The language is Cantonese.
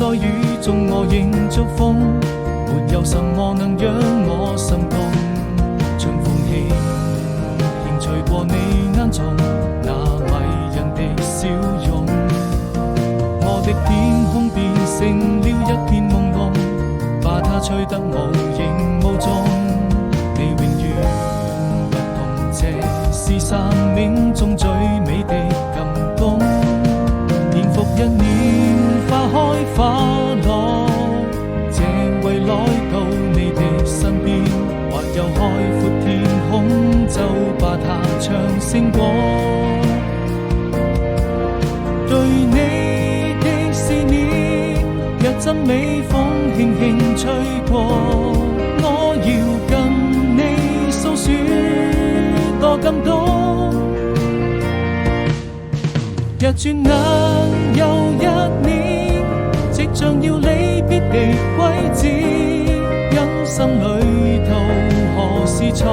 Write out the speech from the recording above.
在雨中我仍祝福，沒有什麼能讓我心動。春風輕輕吹過你眼中那迷人的笑容，我的天空變成了一片朦朧，把它吹得無影無蹤。你永遠不同，這是生命中最美的感動。年復一年，花開花落，這為來到你的身邊，或有海闊天空，就把它唱勝過。對你的思念，若陣微風輕輕吹過，我要跟你訴說多感動。若轉眼又一年，即將要離別的季節，人生旅途何時才